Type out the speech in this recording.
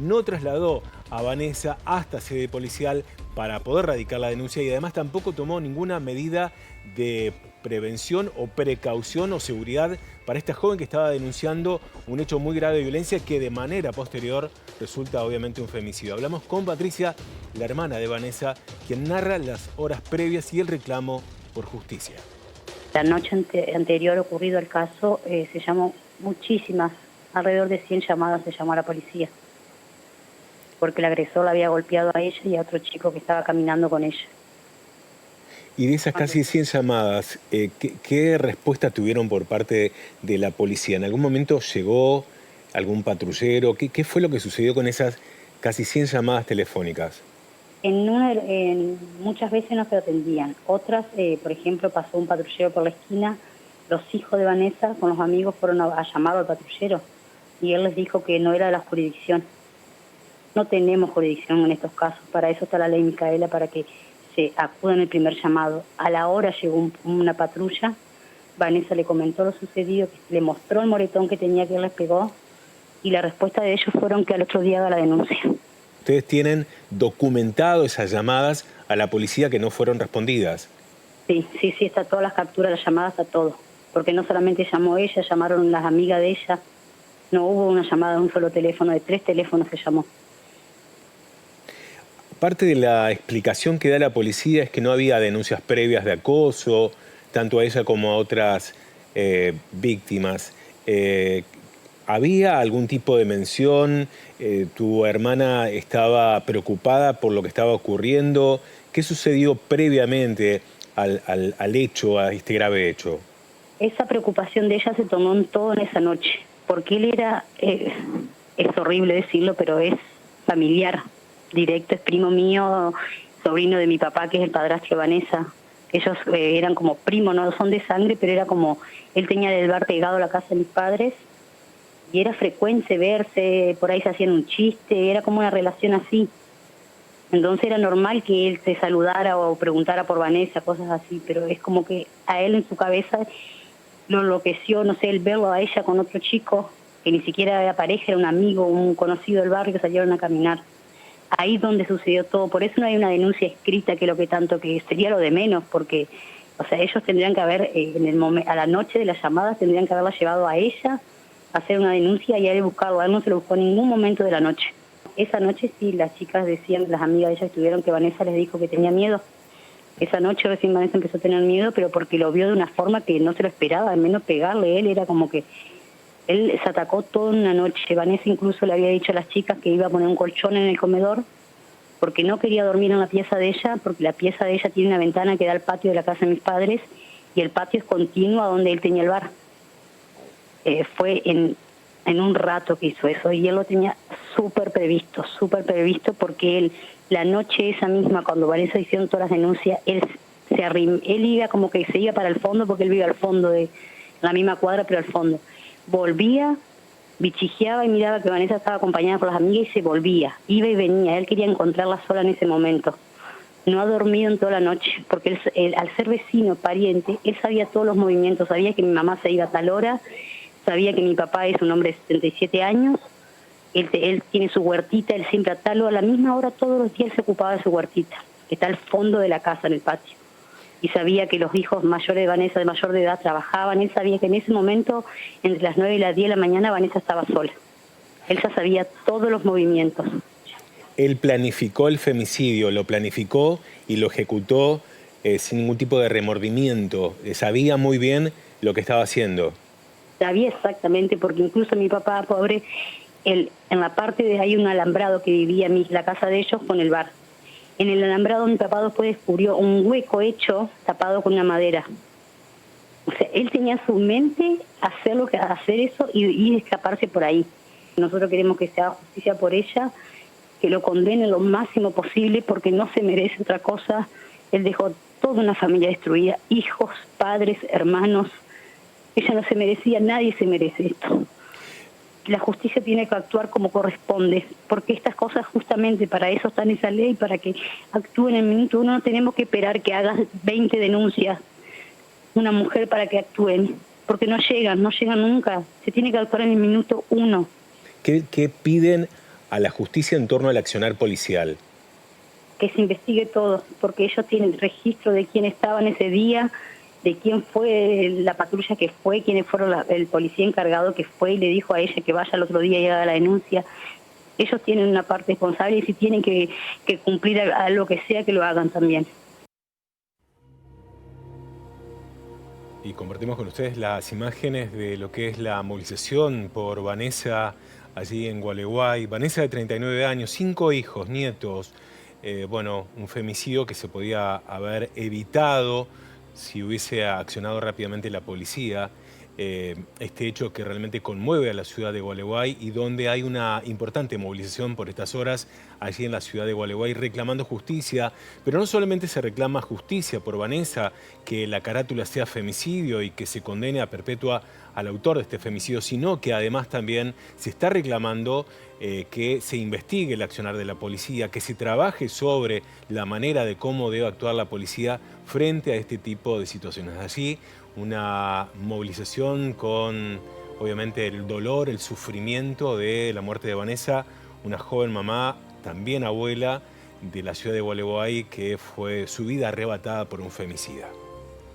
no trasladó a Vanessa hasta sede policial para poder radicar la denuncia y además tampoco tomó ninguna medida de prevención o precaución o seguridad para esta joven que estaba denunciando un hecho muy grave de violencia que de manera posterior resulta obviamente un femicidio. Hablamos con Patricia, la hermana de Vanessa, quien narra las horas previas y el reclamo por justicia. La noche anterior ocurrido el caso, se llamó muchísimas, alrededor de 100 llamadas se llamó a la policía, porque el agresor la había golpeado a ella y a otro chico que estaba caminando con ella. Y de esas casi 100 llamadas, ¿qué respuesta tuvieron por parte de la policía? ¿En algún momento llegó algún patrullero? ¿Qué fue lo que sucedió con esas casi 100 llamadas telefónicas? Muchas veces no se atendían. Otras, por ejemplo, pasó un patrullero por la esquina, los hijos de Vanessa con los amigos fueron a llamar al patrullero y él les dijo que no era de la jurisdicción. No tenemos jurisdicción en estos casos, para eso está la ley Micaela, para que se acuda en el primer llamado. A la hora llegó una patrulla, Vanessa le comentó lo sucedido, le mostró el moretón que tenía que él les pegó y la respuesta de ellos fueron que al otro día haga la denuncia. Ustedes tienen documentado esas llamadas a la policía que no fueron respondidas. Sí, está todas las capturas, las llamadas, está todo. Porque no solamente llamó ella, llamaron las amigas de ella. No hubo una llamada de un solo teléfono, de 3 teléfonos se llamó. Parte de la explicación que da la policía es que no había denuncias previas de acoso, tanto a ella como a otras víctimas. ¿Había algún tipo de mención? ¿Tu hermana estaba preocupada por lo que estaba ocurriendo? ¿Qué sucedió previamente al hecho, a este grave hecho? Esa preocupación de ella se tomó en todo en esa noche, porque él era, es horrible decirlo, pero es familiar, directo, es primo mío, sobrino de mi papá, que es el padrastro de Vanessa. Ellos eran como primos, no son de sangre, pero era como, él tenía el bar pegado a la casa de mis padres, y era frecuente verse, por ahí se hacían un chiste, era como una relación así. Entonces era normal que él se saludara o preguntara por Vanessa, cosas así, pero es como que a él en su cabeza lo enloqueció, no sé, el verlo a ella con otro chico, que ni siquiera era pareja, era un amigo, un conocido del barrio, que salieron a caminar. Ahí es donde sucedió todo, por eso no hay una denuncia escrita, que lo que tanto, que sería lo de menos, porque, o sea, ellos tendrían que haber, a la noche de las llamadas, tendrían que haberla llevado a ella a hacer una denuncia y a él buscarlo. A él no se lo buscó en ningún momento de la noche. Esa noche sí, las chicas decían, las amigas de ella estuvieron, que Vanessa les dijo que tenía miedo. Esa noche recién Vanessa empezó a tener miedo, pero porque lo vio de una forma que no se lo esperaba, al menos pegarle. Él era como que, él se atacó toda una noche. Vanessa incluso le había dicho a las chicas que iba a poner un colchón en el comedor, porque no quería dormir en la pieza de ella, porque la pieza de ella tiene una ventana que da al patio de la casa de mis padres, y el patio es continuo a donde él tenía el bar. Fue en un rato que hizo eso, y él lo tenía súper previsto, porque él, la noche esa misma, cuando Vanessa hicieron todas las denuncias, él iba como que se iba para el fondo, porque él vive al fondo de la misma cuadra, pero al fondo. Volvía, bichijeaba y miraba que Vanessa estaba acompañada por las amigas y se volvía, iba y venía. Él quería encontrarla sola en ese momento. No ha dormido en toda la noche, porque él, al ser vecino, pariente, él sabía todos los movimientos, sabía que mi mamá se iba a tal hora, sabía que mi papá es un hombre de 77 años, él tiene su huertita, él siempre a tal hora, a la misma hora, todos los días se ocupaba de su huertita, que está al fondo de la casa, en el patio. Y sabía que los hijos mayores de Vanessa, de mayor de edad, trabajaban. Él sabía que en ese momento, entre las 9 y las 10 de la mañana, Vanessa estaba sola. Él ya sabía todos los movimientos. Él planificó el femicidio, lo planificó y lo ejecutó sin ningún tipo de remordimiento. Sabía muy bien lo que estaba haciendo. Sabía exactamente, porque incluso mi papá, pobre, en la parte de ahí un alambrado que vivía la casa de ellos con el bar. En el alambrado mi papá después descubrió un hueco hecho, tapado con una madera. O sea, él tenía en su mente hacer eso y escaparse por ahí. Nosotros queremos que se haga justicia por ella, que lo condenen lo máximo posible, porque no se merece otra cosa. Él dejó toda una familia destruida, hijos, padres, hermanos. Ella no se merecía, nadie se merece esto. La justicia tiene que actuar como corresponde, porque estas cosas justamente para eso está en esa ley, para que actúen en el minuto uno. No tenemos que esperar que hagas 20 denuncias una mujer para que actúen, porque no llegan nunca. Se tiene que actuar en el minuto 1. ¿Qué piden a la justicia en torno al accionar policial? Que se investigue todo, porque ellos tienen registro de quién estaba en ese día, de quién fue la patrulla que fue, quiénes fueron el policía encargado que fue y le dijo a ella que vaya al otro día y haga la denuncia. Ellos tienen una parte responsable y si tienen que cumplir a lo que sea, que lo hagan también. Y compartimos con ustedes las imágenes de lo que es la movilización por Vanessa allí en Gualeguay. Vanessa de 39 años, 5 hijos, nietos. Bueno, un femicidio que se podía haber evitado si hubiese accionado rápidamente la policía. Este hecho que realmente conmueve a la ciudad de Gualeguay y donde hay una importante movilización por estas horas allí en la ciudad de Gualeguay reclamando justicia, pero no solamente se reclama justicia por Vanessa, que la carátula sea femicidio y que se condene a perpetua al autor de este femicidio, sino que además también se está reclamando que se investigue el accionar de la policía, que se trabaje sobre la manera de cómo debe actuar la policía frente a este tipo de situaciones. Allí una movilización con, obviamente, el dolor, el sufrimiento de la muerte de Vanessa, una joven mamá, también abuela de la ciudad de Gualeguay, que fue su vida arrebatada por un femicida.